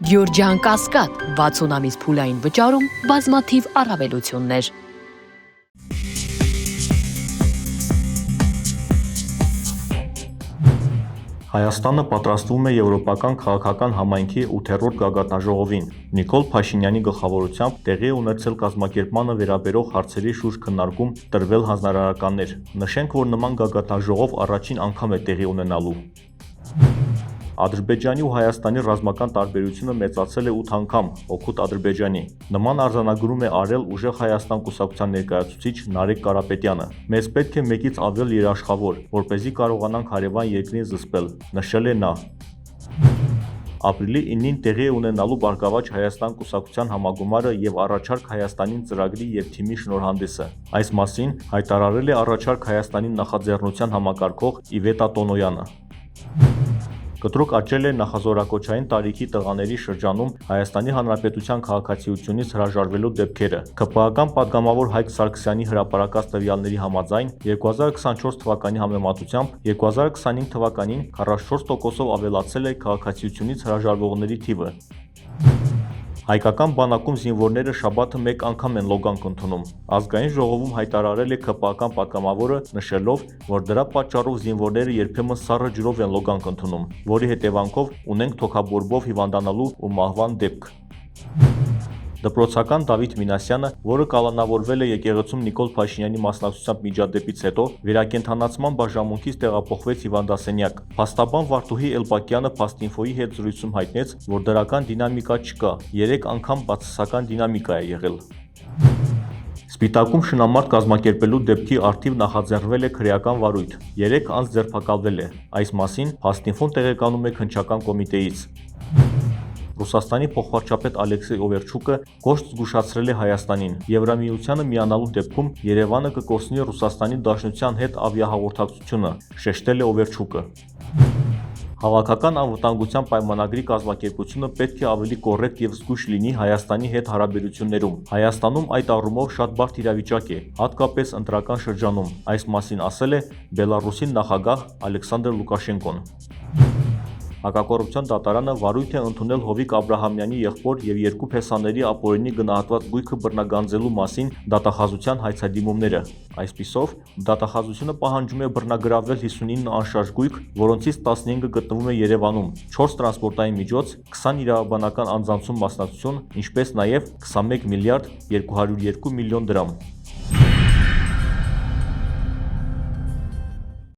Գյորջյան Կասկադ 60 ամիս փուլային վճարում բազմաթիվ առավելություններ։ Հայաստանը պատրաստվում է եվրոպական քաղաքական համայնքի 8-րդ գագաթնաժողովին։ Նիկոլ Փաշինյանի գլխավորությամբ տեղի է ունեցել կազմակերպմանը վերաբերող հարցերի շուրջ քննարկում, տրվել հանձնարարականներ։ Նշենք, որ նման գագաթնաժողով առաջին անգամ է տեղի ունենալու։ Ադրբեջանի ու Հայաստանի ռազմական տարբերությունը մեծացել է 8 անգամ, օգուտ Ադրբեջանի։ Նման արձանագրում է արել ուժեղ Հայաստան կուսակցության ներկայացուցիչ Նարեկ Կարապետյանը։ Մեզ պետք է մեկից ավել երաշխավոր, որպեսզի կարողանանք հարևան երկրին զսպել, նշել է նա։ Ապրիլի 9-ին տեղի է ունենալու Բարգավաճ Հայաստան կուսակցության համագումարը եւ Առաջարկ Հայաստանին ծրագրի եւ թիմի շնորհանդեսը։ Այս մասին հայտարարել է Առաջարկ Հայաստանին նախաձեռնության համակարգող Իվետա Տոնոյանը։ Կտրուկ աճել է նախազորակոչային տարիքի տղաների շրջանում Հայաստանի Հանրապետության քաղաքացիությունից հրաժարվելու դեպքերը։ ՔՊԱ-ական պատգամավոր Հայկ Սարգսյանի հրապարակած տվյալների համաձայն 2024 թվականի համեմատությամբ 2025 թվականին 44%-ով ավելացել է քաղաքացիությունից հրաժարվողների թիվը։ Հայկական բանակում զինվորները շաբաթը մեկ անգամ են լոգանք ընդունում։ Ազգային ժողովում հայտարարել է ՔՊԱ-ական պատգամավորը, նշելով, որ դրա պատճառով զինվորները երբեմն սառը ջրով են լոգանք ընդունում, որի հետևանքով ունենք թոքաբորբով հիվանդանալու ու մահվան դեպք։ Դպրոցական Դավիթ Մինասյանը, որը կալանավորվել է եկեղեցում Նիկոլ Փաշինյանի մասնակցությամբ միջադեպից հետո, վերակենդանացման բաժանմունքից տեղափոխվեց հիվանդասենյակ։ Փաստաբան Վարդուհի Էլբակյանը Փաստինֆոյի հետ զրույցում հայտնեց, որ դրական դինամիկա չկա, 3 անգամ բացասական դինամիկա է եղել։ Սպիտակում շնամարտ կազմակերպելու դեպքի առթիվ նախաձեռնվել է քրեական վարույթ, 3 անձ ձերբակալվել է։ Այս մասին Փաստինֆոն տեղեկանում է քննչական կոմիտեից։ Ռուսաստանի փոխվարչապետ Ալեքսեյ Օվերչուկը կոշտ զգուշացրել է Հայաստանին։ Եվրամիությանը միանալու դեպքում Երևանը կկորցնի Ռուսաստանի Դաշնության հետ ավիահաղորդակցությունը, շեշտել է Օվերչուկը։ Հավաքական անվտանգության պայմանագրի կազմակերպությունը պետք է ավելի կոռեկտ եւ զգույշ լինի Հայաստանի հետ հարաբերություններում։ Հայաստանում այդ առումով շատ բարդ իրավիճակ է, հատկապես ընտրական շրջանում։ Այս մասին ասել է Բելառուսի նախագահ Ալեքսանդր Լուկաշենկոն։ Հակակոռուպցիոն դատարանը վարույթ է ընդունել Հովիկ Աբրահամյանի եղբոր եւ 2 փեսաների ապօրինի գնահատված գույքը բռնագանձելու մասին դատախազության հայցադիմումները։ Այսպիսով, դատախազությունը պահանջում է բռնագրավել 59 անշարժ գույք, որոնցից 15-ը գտնվում է Երևանում, 4 տրանսպորտային միջոց, 20 իրավաբանական անձանցում մասնակցություն, ինչպես նաեւ 21 միլիարդ 202 միլիոն դրամ։